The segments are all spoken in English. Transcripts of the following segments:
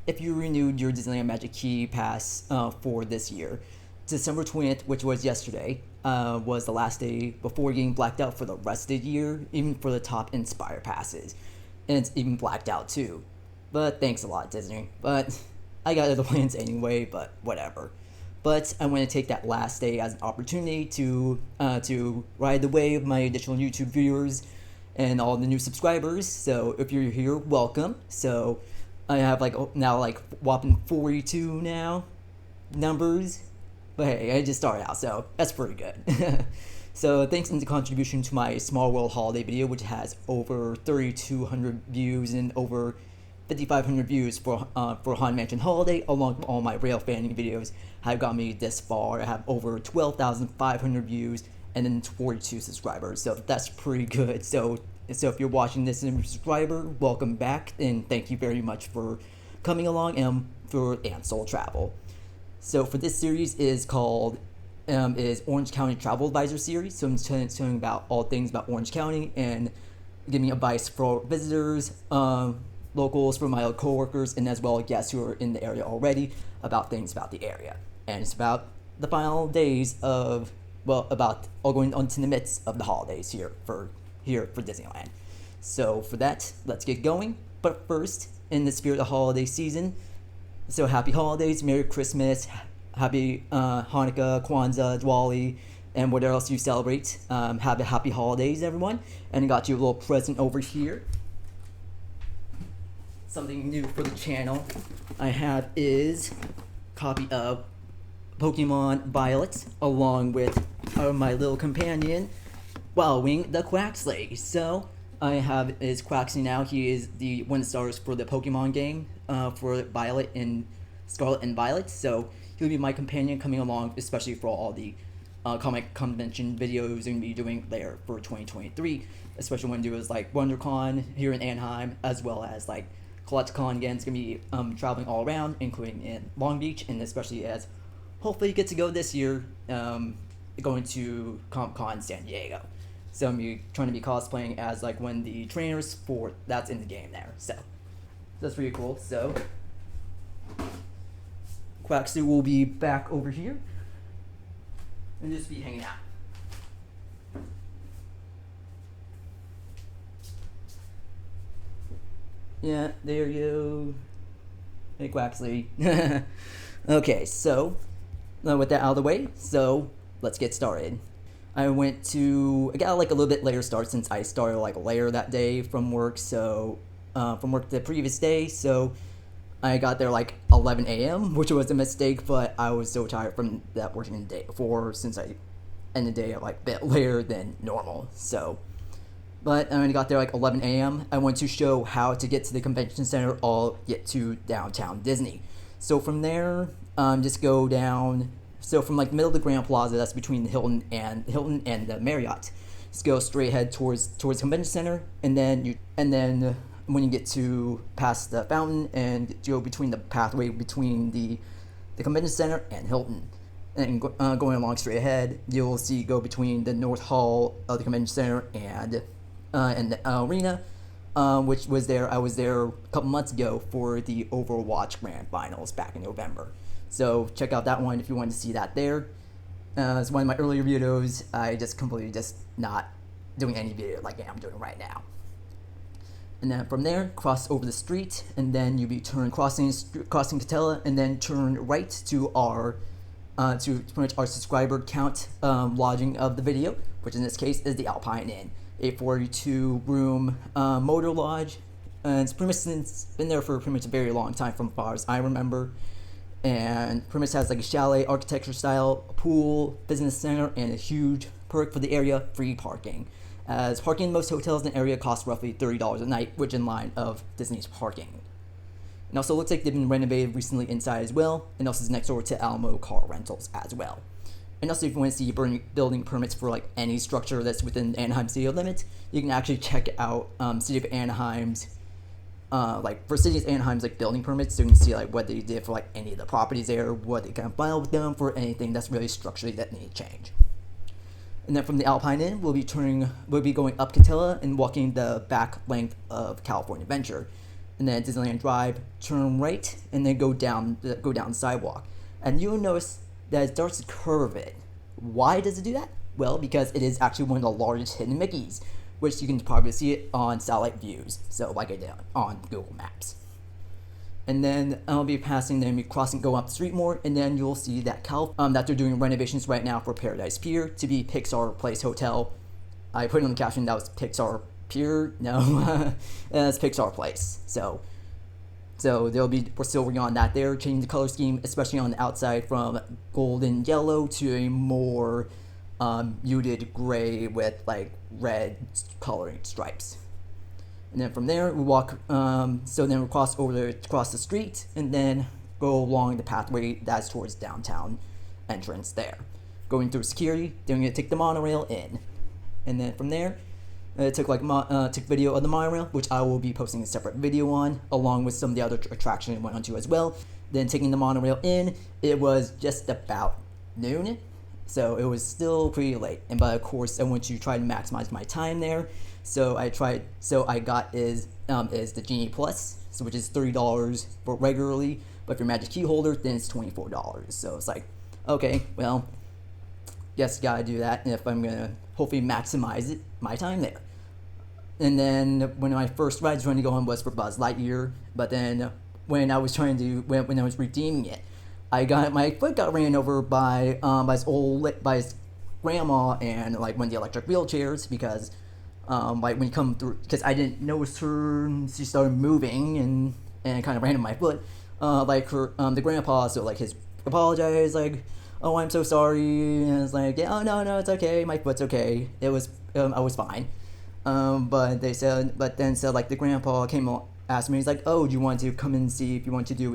if you renewed your Disneyland MagicKey pass for this year. December 20th, which was yesterday, was the last day before getting blacked out for the rest of the year, even for the top Inspire passes. And it's even blacked out too. But thanks a lot, Disney. But I got other plans anyway, but whatever. But I want to take that last day as an opportunity to ride the wave of my additional YouTube viewers and all the new subscribers. So if you're here, welcome. So I have now whopping 42 now numbers. But hey, I just started out, so that's pretty good. So thanks in the contribution to my Small World holiday video, which has over 3,200 views and over 5,500 views for Haunted Mansion Holiday, along with all my rail fanning videos, have got me this far. I have over 12,500 views and then 42 subscribers, so that's pretty good. So if you're watching this and a subscriber, welcome back, and thank you very much for coming along and Soul Travel. So for this series is called is Orange County Travel Advisor series. So I'm telling about all things about Orange County and giving advice for visitors, locals, for my coworkers, and as well as guests who are in the area already about things about the area. And it's about the final days of, about all going on to the midst of the holidays here for Disneyland. So for that, let's get going. But first, in the spirit of holiday season, so happy holidays, Merry Christmas, happy Hanukkah, Kwanzaa, Diwali, and whatever else you celebrate. Have a happy holidays, everyone. And I got you a little present over here. Something new for the channel I have is a copy of Pokemon Violet, along with my little companion, Wildwing the Quaxley. So I have is Quaxley now. He is the one of the stars for the Pokemon game for Violet and Scarlet and Violet. So he'll be my companion coming along, especially for all the comic convention videos I'm going to be doing there for 2023. Especially when do is like WonderCon here in Anaheim, as well as like CollectCon again. It's going to be traveling all around, including in Long Beach, and especially as hopefully get to go this year going to Comic-Con San Diego. So I'm trying to be cosplaying as like one of the trainers for that's in the game there. So that's pretty cool. So Quaxley will be back over here and just be hanging out. Yeah, there you go. Hey, Quaxley. Okay, so with that out of the way, so let's get started. I got like a little bit later start since I started like later that day from work. So from work the previous day, so I got there like 11 a.m., which was a mistake, but I was so tired from that working the day before, since I ended the day like a bit later than normal. So, but I got there like 11 a.m. I went to show how to get to the convention center or get to downtown Disney. So from there, just go down. So from like middle of the Grand Plaza, that's between the Hilton and the Marriott. Just go straight ahead towards the convention center, and then when you get to past the fountain and go between the pathway between the convention center and Hilton, and going along straight ahead, you'll see go between the North Hall of the convention center and the arena, which was there. I was there a couple months ago for the Overwatch Grand Finals back in November. So check out that one if you want to see that there. It's one of my earlier videos. I just completely not doing any video like I'm doing right now. And then from there, cross over the street, and then you'll be crossing Catella, and then turn right to our subscriber count lodging of the video, which in this case is the Alpine Inn, a 42 room motor lodge. And it's been there for pretty much a very long time, from as far as I remember. And pretty much has like a chalet architecture style, pool, business center, and a huge perk for the area, free parking. As parking in most hotels in the area costs roughly $30 a night, which in line of Disney's parking. And also looks like they've been renovated recently inside as well, and also is next door to Alamo Car Rentals as well. And also if you want to see building permits for like any structure that's within the Anaheim city limits, you can actually check out City of Anaheim's for City of Anaheim's like building permits, so you can see like what they did for like any of the properties there, what they can file with them for anything that's really structurally that need change. And then from the Alpine Inn, we'll be going up Catella and walking the back length of California Adventure. and then Disneyland Drive, turn right, and then go down the sidewalk. And you'll notice that it starts to curve it. Why does it do that? Well, because it is actually one of the largest hidden Mickeys, which you can probably see it on satellite views, so like I did on Google Maps. And then I'll be passing them, crossing, go up the street more, and then you'll see that that they're doing renovations right now for Paradise Pier to be Pixar Place Hotel. I put it on the caption that was Pixar Pier. No, it's Pixar Place. So we're still working on that there, changing the color scheme, especially on the outside from golden yellow to a more muted gray with like red coloring stripes. And then from there, we walk, so then we cross the street, and then go along the pathway that's towards downtown entrance there. Going through security, then we're going to take the monorail in. And then from there, took video of the monorail, which I will be posting a separate video on, along with some of the other attractions I went onto as well. Then taking the monorail in, it was just about noon, so it was still pretty late. But of course, I want to try to maximize my time there. So I got the Genie Plus, so which is $30 for regularly, but if you're MagicKey holder, then it's $24. So it's like, okay, well, guess gotta do that if I'm gonna hopefully maximize my time there. And then when my first ride I was trying to go on was for Buzz Lightyear, but then when I was redeeming it, my foot got ran over by his grandma and like one of the electric wheelchairs because like when you come through, because I didn't notice her, she started moving and it kind of ran in my foot. The grandpa, so like his apologized, like, oh, I'm so sorry, and it's like, yeah, oh no, it's okay, my foot's okay. It was I was fine. But then like the grandpa asked me, he's like, oh, do you want to come and see if you want to do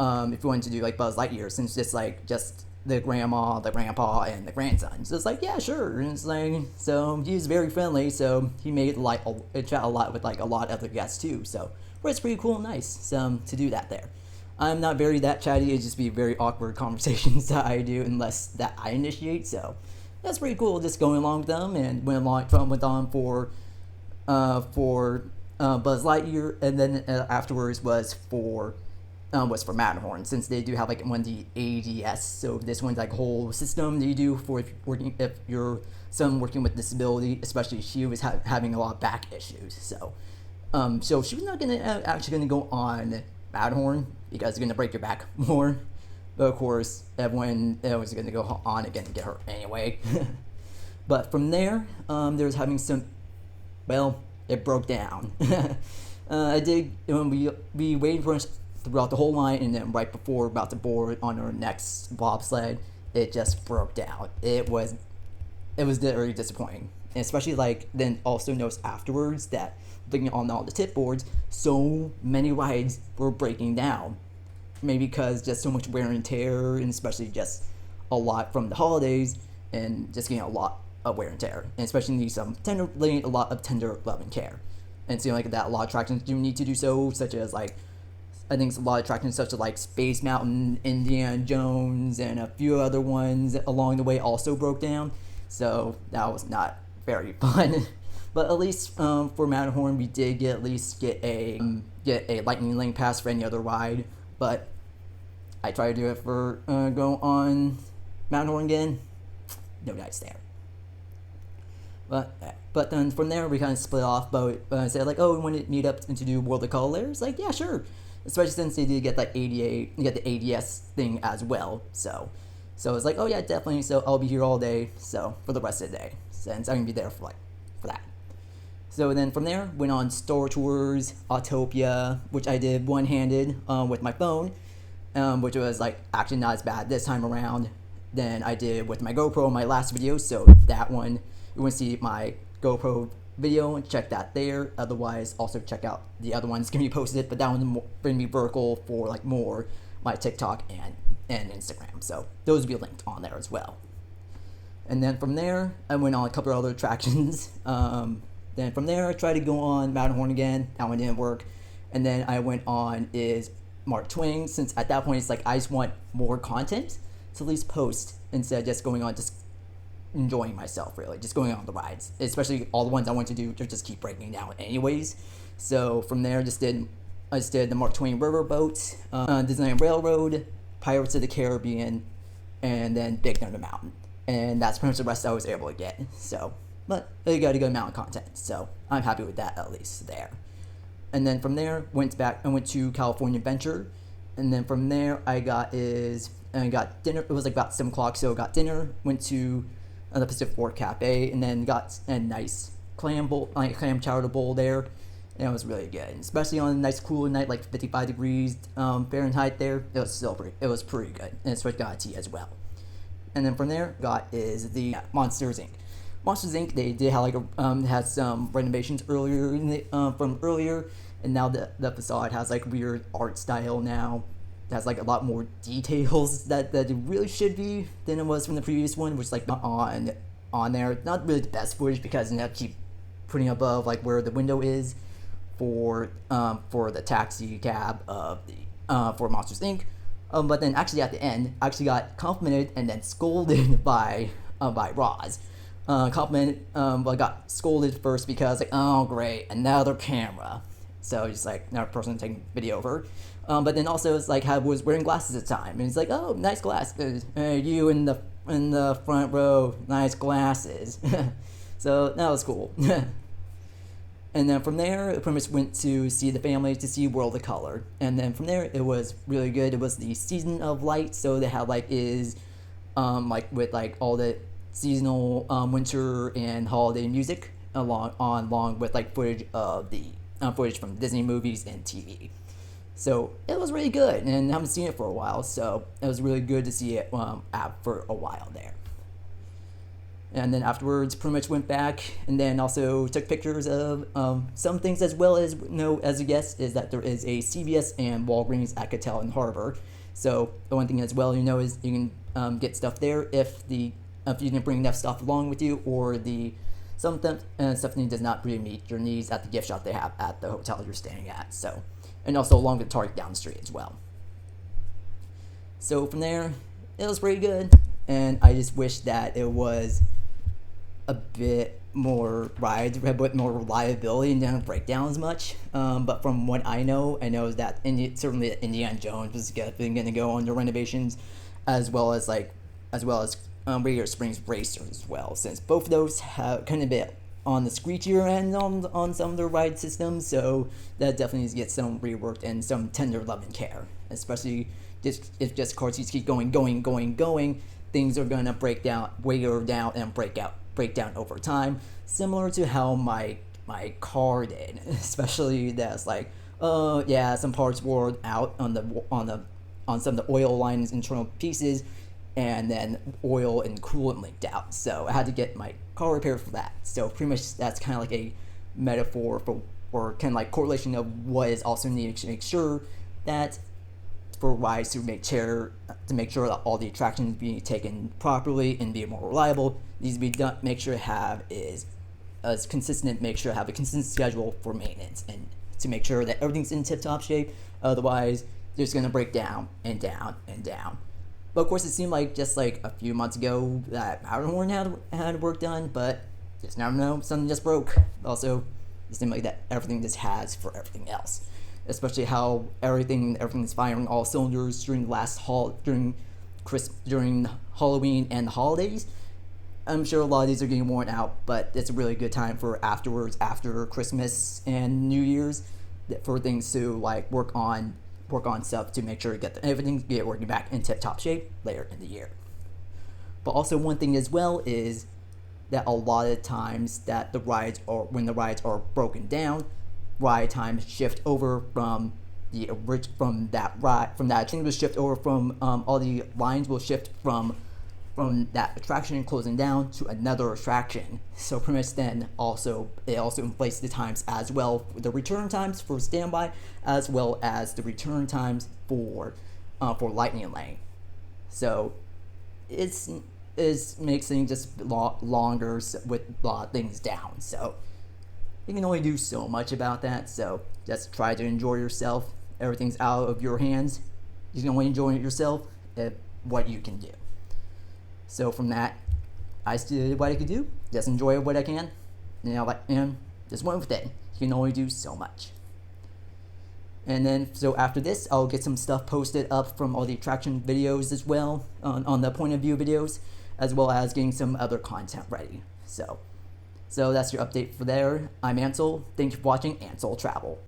like Buzz Lightyear, since it's like just the grandma, the grandpa, and the grandson. So it's like, yeah, sure. And it's like, so he's very friendly, so he made chat a lot with like a lot of other guests too. So it's pretty cool and nice to do that there. I'm not very that chatty. It'd just be very awkward conversations that I do unless that I initiate. So that's pretty cool. Just going along with them, and went on for Buzz Lightyear, and then afterwards was for Matterhorn, since they do have like one of the ADS. So this one's like a whole system that you do for if you're someone working with disability, especially she was having a lot of back issues. So she was not actually gonna go on Matterhorn because it's gonna break your back more. But of course, everyone was gonna go on again and get her anyway. But from there, there was having it broke down. We waited for us throughout the whole line, and then right before about to board on our next bobsled, it just broke down. It was very disappointing, and especially like then also noticed afterwards that looking on all the tip boards, so many rides were breaking down. Maybe because just so much wear and tear, and especially just a lot from the holidays, and just getting a lot of wear and tear, and especially needs a lot of tender love and care. And seeing like that, a lot of attractions do need to do so, such as like, I think a lot of attractions such as like Space Mountain, Indiana Jones, and a few other ones along the way also broke down. So that was not very fun. But at least for Matterhorn, we did get a Lightning Lane pass for any other ride. But I tried to do it for go on Matterhorn again. No dice there. But then from there we kind of split off. But said like, oh, we want to meet up and to do World of Colors. Like, yeah, sure. Especially since they did get that the ADS thing as well. So it's like, oh yeah, definitely. So I'll be here all day. So for the rest of the day, since I'm gonna be there for that. So then from there, went on Star Tours, Autopia, which I did one-handed with my phone, which was like actually not as bad this time around than I did with my GoPro in my last video. So that one, you want to see my GoPro video and check that there. Otherwise, also check out the other ones going to be posted, but that one's going to be vertical for like more my TikTok and Instagram. So those will be linked on there as well. And then from there, I went on a couple of other attractions. Then from there, I tried to go on Matterhorn again. That one didn't work. And then I went on Mark Twain, since at that point it's like I just want more content to at least post instead of just going on just enjoying myself, really just going on the rides, especially all the ones I want to do to just keep breaking down anyways. So from there, I just did the Mark Twain Riverboat, Disneyland Railroad, Pirates of the Caribbean, and then Big Thunder Mountain. And that's pretty much the rest I was able to get. So, but I got a good amount of content, so I'm happy with that at least there. And then from there, I went to California Adventure, and then from there I got dinner. It was like about 7 o'clock, so I got dinner. Went to the Pacific Fork Cafe, and then got a nice clam chowder bowl there, and it was really good. Especially on a nice cool night, like 55 degrees Fahrenheit. There, it was pretty good, and it's got tea as well. And then from there, is the Monsters Inc. Monsters Inc. They did have had some renovations from earlier, and now the facade has like weird art style now. It has like a lot more details that it really should be than it was from the previous one, which is like on there. Not really the best footage because they have to keep putting above like where the window is for the taxi cab of the for Monsters Inc. But then actually at the end, I actually got complimented and then scolded by Roz. Complimented, but I got scolded first because like, oh great, another camera. So just like another person taking video of her. But then also it's like I was wearing glasses at the time, and it's like, oh, nice glasses. You in the front row, nice glasses. So that was cool. And then from there, I pretty much went to see the family to see World of Color. And then from there, it was really good. It was the Season of Light, so they have like with like all the seasonal winter and holiday music along with like footage from Disney movies and TV. So it was really good, and I haven't seen it for a while, so it was really good to see it for a while there. And then afterwards, pretty much went back and then also took pictures of some things, as well as as a guess is that there is a CVS and Walgreens at Cattell Harbor. So the one thing as well is you can get stuff there if you didn't bring enough stuff along with you, or something does not really meet your needs at the gift shop they have at the hotel you're staying at. So, and also along with Target down the street as well. So from there, it was pretty good, and I just wish that it was a bit more rides, a bit more reliability, and didn't break down as much. But from what I know is that certainly Indiana Jones was going to go under renovations, as well as Radiator Springs Racer as well, since both of those have kind of been on the screechier end on some of their ride systems. So that definitely needs to get some reworked and some tender love and care, especially if just cars keep going, things are going to break down, wear down, and break down over time, similar to how my car did. Especially that's like, some parts wore out on some of the oil lines, internal pieces, and then oil and coolant leaked out. So I had to get my car repaired for that. So pretty much that's kind of like a metaphor or kind of like correlation of what is also needed to make sure that for rides to make sure that all the attractions being taken properly and be more reliable needs to be done. Make sure to have a consistent schedule for maintenance, and to make sure that everything's in tip-top shape. Otherwise, they're just gonna break down and down and down. But of course, it seemed like just like a few months ago that Matterhorn had work done, but just never know, something just broke. Also, it seemed like that everything just has for everything else, especially how everything's firing all cylinders during during Halloween and the holidays. I'm sure a lot of these are getting worn out, but it's a really good time for after Christmas and New Year's, for things to like work on stuff to make sure everything get working back in tip-top shape later in the year. But also one thing as well is that a lot of times that when the rides are broken down, ride times shift over from all the lines will shift from that attraction closing down to another attraction. So pretty much then it also inflates the times as well, the return times for standby, as well as the return times for Lightning Lane. So it makes things just longer with a lot of things down. So you can only do so much about that. So just try to enjoy yourself. Everything's out of your hands. You can only enjoy it yourself at what you can do. So from that, I did what I could do. Just enjoy what I can. And just went with it. You can only do so much. And then, so after this, I'll get some stuff posted up from all the attraction videos as well, on the point of view videos, as well as getting some other content ready. So that's your update for there. I'm Ansel. Thank you for watching Ansel Travel.